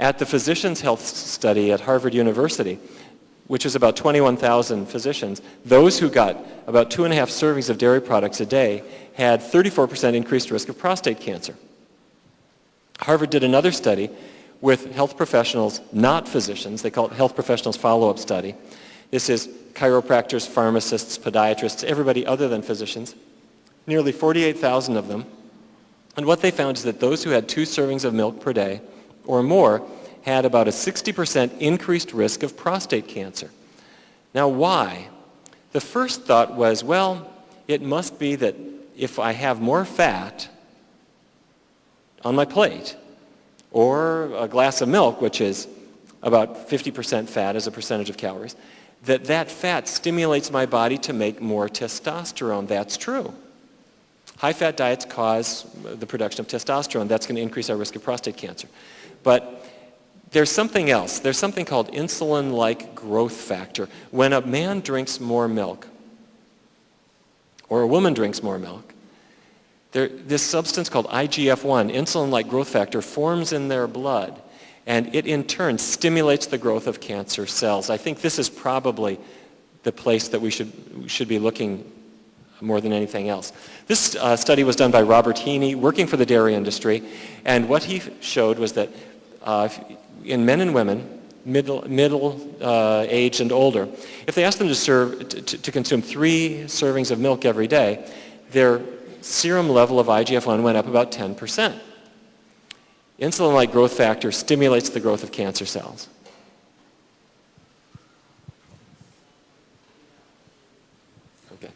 At the Physicians' Health Study at Harvard University, which is about 21,000 physicians, those who got about 2.5 servings of dairy products a day had 34% increased risk of prostate cancer. Harvard did another study with health professionals, not physicians. They call it Health Professionals Follow-Up Study. This is chiropractors, pharmacists, podiatrists, everybody other than physicians, nearly 48,000 of them. And what they found is that those who had 2 servings of milk per day or more had about a 60% increased risk of prostate cancer. Now, why? The first thought was, well, it must be that if I have more fat on my plate, or a glass of milk, which is about 50% fat as a percentage of calories, that fat stimulates my body to make more testosterone. That's true. High-fat diets cause the production of testosterone. That's going to increase our risk of prostate cancer. But there's something else. There's something called insulin-like growth factor. When a man drinks more milk, or a woman drinks more milk, this substance called IGF-1, insulin-like growth factor, forms in their blood, and it in turn stimulates the growth of cancer cells. I think this is probably the place that we should be looking more than anything else. This study was done by Robert Heaney, working for the dairy industry, and what he showed was that in men and women, middle age and older, if they asked them to consume 3 servings of milk every day, their serum level of IGF-1 went up about 10%. Insulin-like growth factor stimulates the growth of cancer cells. Okay.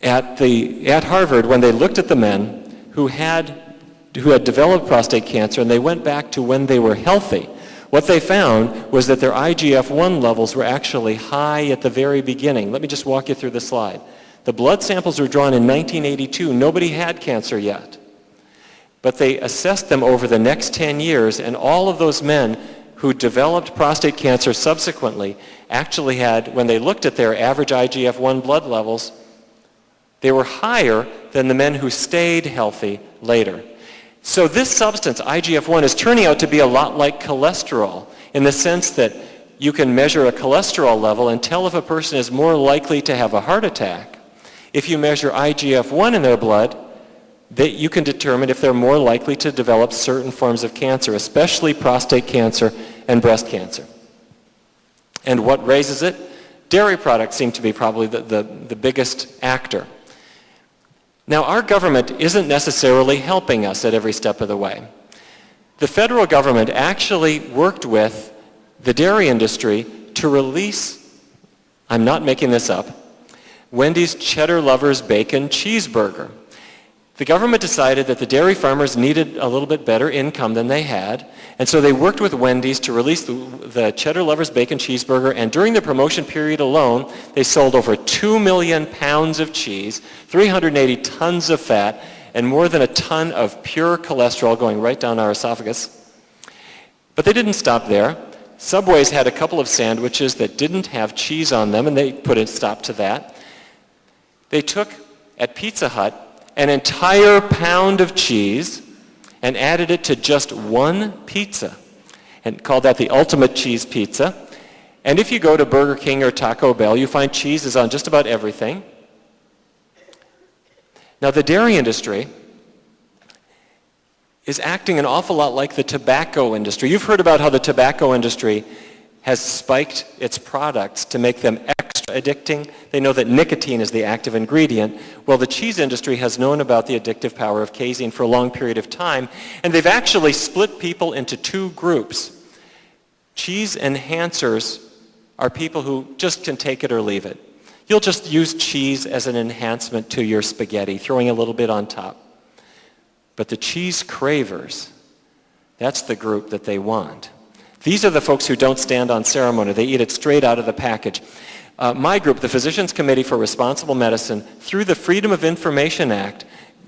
At Harvard, when they looked at the men who had developed prostate cancer and they went back to when they were healthy, what they found was that their IGF-1 levels were actually high at the very beginning. Let me just walk you through the slide. The blood samples were drawn in 1982. Nobody had cancer yet. But they assessed them over the next 10 years, and all of those men who developed prostate cancer subsequently actually had, when they looked at their average IGF-1 blood levels, they were higher than the men who stayed healthy later. So this substance, IGF-1, is turning out to be a lot like cholesterol in the sense that you can measure a cholesterol level and tell if a person is more likely to have a heart attack. If you measure IGF-1 in their blood, you can determine if they're more likely to develop certain forms of cancer, especially prostate cancer and breast cancer. And what raises it? Dairy products seem to be probably the biggest actor. Now, our government isn't necessarily helping us at every step of the way. The federal government actually worked with the dairy industry to release, I'm not making this up, Wendy's Cheddar Lovers Bacon Cheeseburger. The government decided that the dairy farmers needed a little bit better income than they had, and so they worked with Wendy's to release the Cheddar Lovers Bacon Cheeseburger, and during the promotion period alone, they sold over 2 million pounds of cheese, 380 tons of fat, and more than a ton of pure cholesterol going right down our esophagus. But they didn't stop there. Subway's had a couple of sandwiches that didn't have cheese on them, and they put a stop to that. They took, at Pizza Hut, an entire pound of cheese and added it to just one pizza and called that the ultimate cheese pizza. And if you go to Burger King or Taco Bell, you find cheese is on just about everything. Now, the dairy industry is acting an awful lot like the tobacco industry. You've heard about how the tobacco industry has spiked its products to make them extra addicting. They know that nicotine is the active ingredient. Well, the cheese industry has known about the addictive power of casein for a long period of time, and they've actually split people into 2 groups. Cheese enhancers are people who just can take it or leave it. You'll just use cheese as an enhancement to your spaghetti, throwing a little bit on top. But the cheese cravers, that's the group that they want. These are the folks who don't stand on ceremony. They eat it straight out of the package. My group, the Physicians Committee for Responsible Medicine, through the Freedom of Information Act,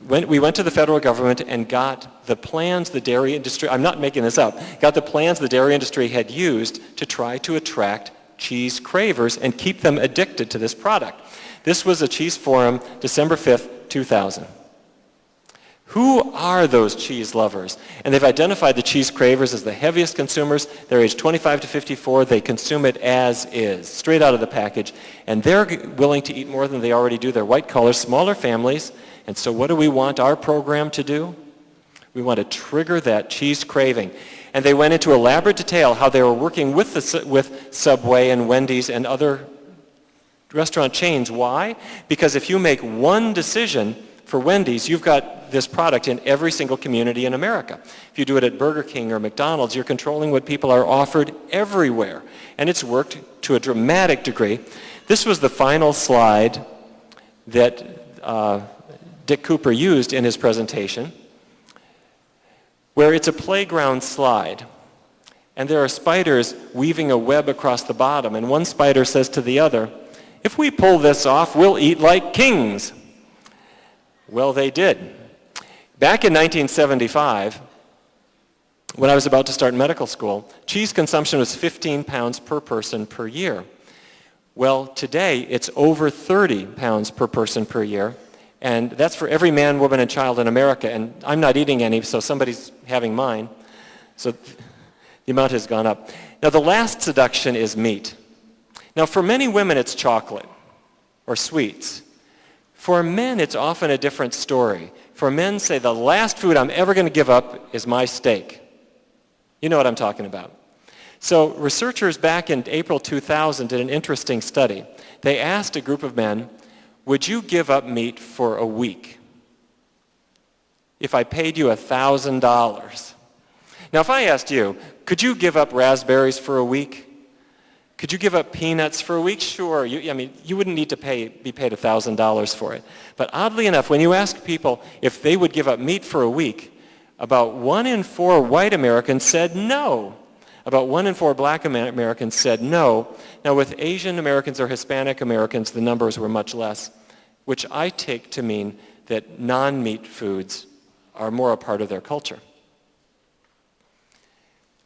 we went to the federal government and got the plans the dairy industry, I'm not making this up, got the plans the dairy industry had used to try to attract cheese cravers and keep them addicted to this product. This was a Cheese Forum, December 5th, 2000. Who are those cheese lovers? And they've identified the cheese cravers as the heaviest consumers. They're aged 25 to 54. They consume it as is, straight out of the package. And they're willing to eat more than they already do. They're white collars, smaller families. And so what do we want our program to do? We want to trigger that cheese craving. And they went into elaborate detail how they were working with Subway and Wendy's and other restaurant chains. Why? Because if you make one decision for Wendy's, you've got this product in every single community in America. If you do it at Burger King or McDonald's, you're controlling what people are offered everywhere. And it's worked to a dramatic degree. This was the final slide that Dick Cooper used in his presentation, where it's a playground slide. And there are spiders weaving a web across the bottom. And one spider says to the other, "If we pull this off, we'll eat like kings." Well, they did. Back in 1975, when I was about to start medical school, cheese consumption was 15 pounds per person per year. Well, today it's over 30 pounds per person per year, and that's for every man, woman, and child in America. And I'm not eating any, so somebody's having mine. So the amount has gone up. Now, the last seduction is meat. Now, for many women, it's chocolate or sweets. For men, it's often a different story. For men, say, the last food I'm ever going to give up is my steak. You know what I'm talking about. So researchers back in April 2000 did an interesting study. They asked a group of men, would you give up meat for a week if I paid you $1,000? Now, if I asked you, could you give up raspberries for a week? Could you give up peanuts for a week? Sure. You wouldn't need to be paid $1,000 for it. But oddly enough, when you ask people if they would give up meat for a week, about 1 in 4 white Americans said no. About 1 in 4 black Americans said no. Now, with Asian Americans or Hispanic Americans, the numbers were much less, which I take to mean that non-meat foods are more a part of their culture.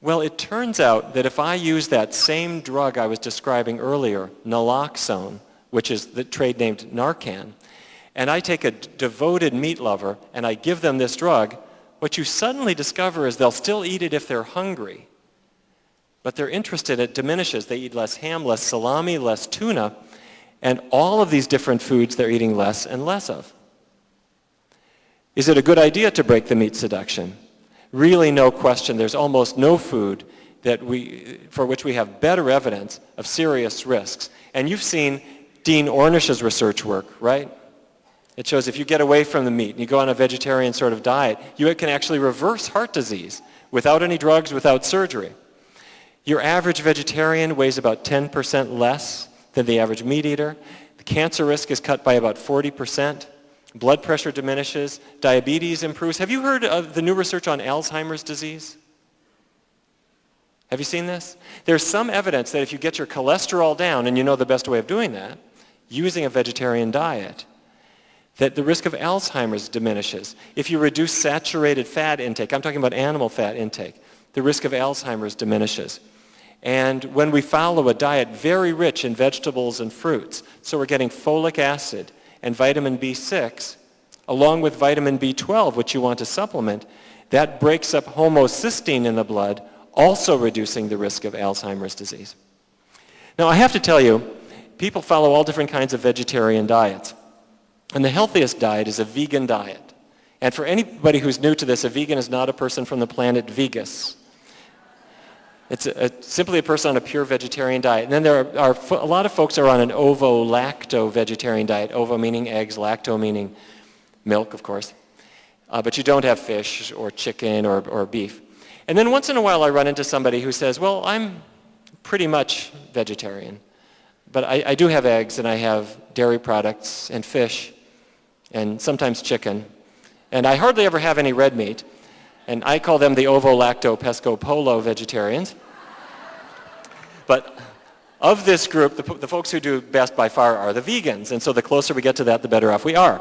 Well, it turns out that if I use that same drug I was describing earlier, naloxone, which is the trade named Narcan, and I take a devoted meat lover and I give them this drug, what you suddenly discover is they'll still eat it if they're hungry, but their interest in it diminishes. They eat less ham, less salami, less tuna, and all of these different foods they're eating less and less of. Is it a good idea to break the meat seduction? Really, no question. There's almost no food for which we have better evidence of serious risks. And you've seen Dean Ornish's research work, right? It shows if you get away from the meat and you go on a vegetarian sort of diet, you can actually reverse heart disease without any drugs, without surgery. Your average vegetarian weighs about 10% less than the average meat eater. The cancer risk is cut by about 40%. Blood pressure diminishes, diabetes improves. Have you heard of the new research on Alzheimer's disease? Have you seen this? There's some evidence that if you get your cholesterol down, and you know the best way of doing that, using a vegetarian diet, that the risk of Alzheimer's diminishes. If you reduce saturated fat intake, I'm talking about animal fat intake, the risk of Alzheimer's diminishes. And when we follow a diet very rich in vegetables and fruits, so we're getting folic acid, and vitamin B6, along with vitamin B12, which you want to supplement, that breaks up homocysteine in the blood, also reducing the risk of Alzheimer's disease. Now, I have to tell you, people follow all different kinds of vegetarian diets. And the healthiest diet is a vegan diet. And for anybody who's new to this, a vegan is not a person from the planet Vegas. It's simply a person on a pure vegetarian diet. And then there are a lot of folks are on an ovo-lacto vegetarian diet. Ovo meaning eggs, lacto meaning milk, of course. But you don't have fish or chicken or beef. And then once in a while I run into somebody who says, well, I'm pretty much vegetarian. But I do have eggs and I have dairy products and fish and sometimes chicken. And I hardly ever have any red meat. And I call them the ovo-lacto pesco polo vegetarians. But of this group, the folks who do best by far are the vegans. And so the closer we get to that, the better off we are.